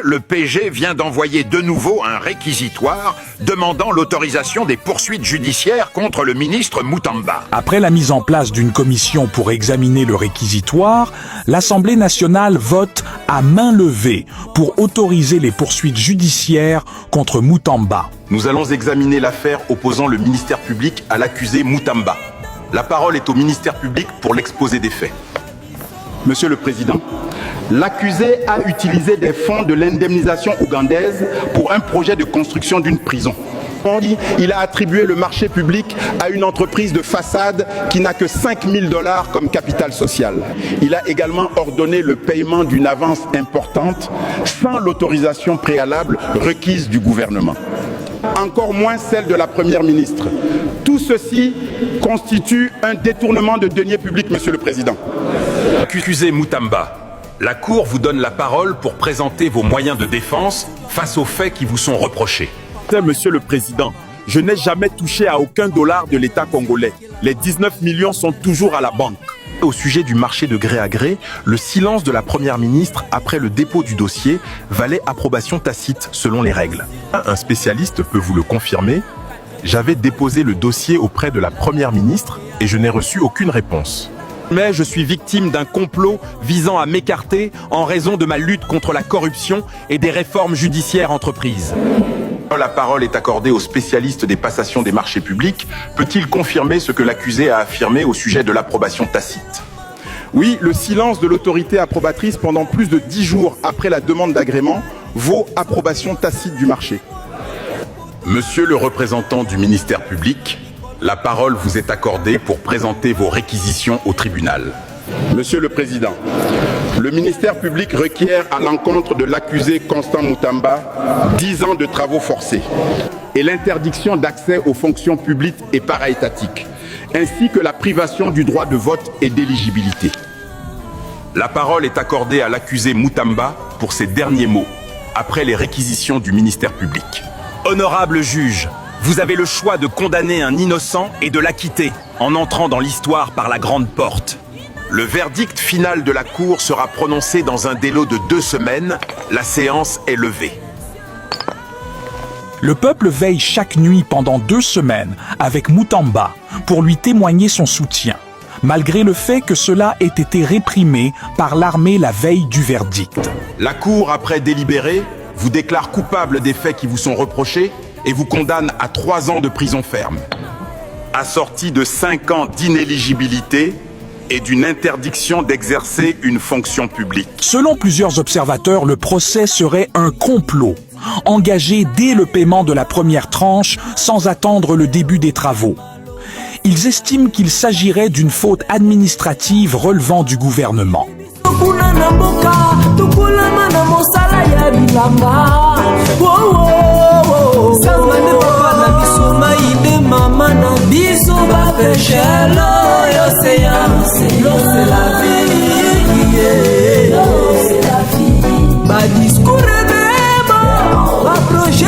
le PG vient d'envoyer de nouveau un réquisitoire demandant l'autorisation des poursuites judiciaires contre le ministre Moutamba. Après la mise en place d'une commission pour examiner le réquisitoire, l'Assemblée nationale vote à main levée pour autoriser les poursuites judiciaires contre Moutamba. Nous allons examiner l'affaire opposant le ministère public à l'accusé Moutamba. La parole est au ministère public pour l'exposé des faits. Monsieur le Président, l'accusé a utilisé des fonds de l'indemnisation ougandaise pour un projet de construction d'une prison. Il a attribué le marché public à une entreprise de façade qui n'a que 5 000 $ comme capital social. Il a également ordonné le paiement d'une avance importante sans l'autorisation préalable requise du gouvernement. Encore moins celle de la Première ministre. Tout ceci constitue un détournement de deniers publics, Monsieur le Président. Accusé Moutamba, la Cour vous donne la parole pour présenter vos moyens de défense face aux faits qui vous sont reprochés. Monsieur le Président, je n'ai jamais touché à aucun dollar de l'État congolais. Les 19 millions sont toujours à la banque. Au sujet du marché de gré à gré, le silence de la Première ministre après le dépôt du dossier valait approbation tacite selon les règles. Un spécialiste peut vous le confirmer. J'avais déposé le dossier auprès de la Première ministre et je n'ai reçu aucune réponse. Mais je suis victime d'un complot visant à m'écarter en raison de ma lutte contre la corruption et des réformes judiciaires entreprises. La parole est accordée au spécialiste des passations des marchés publics. Peut-il confirmer ce que l'accusé a affirmé au sujet de l'approbation tacite? Oui, le silence de l'autorité approbatrice pendant plus de 10 jours après la demande d'agrément vaut approbation tacite du marché. Monsieur le représentant du ministère public, la parole vous est accordée pour présenter vos réquisitions au tribunal. Monsieur le Président, le ministère public requiert à l'encontre de l'accusé Constant Moutamba 10 ans de travaux forcés et l'interdiction d'accès aux fonctions publiques et para-étatiques, ainsi que la privation du droit de vote et d'éligibilité. La parole est accordée à l'accusé Moutamba pour ses derniers mots, après les réquisitions du ministère public. Honorable juge, vous avez le choix de condamner un innocent et de l'acquitter en entrant dans l'histoire par la grande porte. Le verdict final de la Cour sera prononcé dans un délai de 2 semaines. La séance est levée. Le peuple veille chaque nuit pendant 2 semaines avec Moutamba pour lui témoigner son soutien, malgré le fait que cela ait été réprimé par l'armée la veille du verdict. La Cour, après délibéré, vous déclare coupable des faits qui vous sont reprochés et vous condamne à 3 ans de prison ferme, assorti de 5 ans d'inéligibilité et d'une interdiction d'exercer une fonction publique. Selon plusieurs observateurs, le procès serait un complot, engagé dès le paiement de la première tranche sans attendre le début des travaux. Ils estiment qu'il s'agirait d'une faute administrative relevant du gouvernement. Discours de projet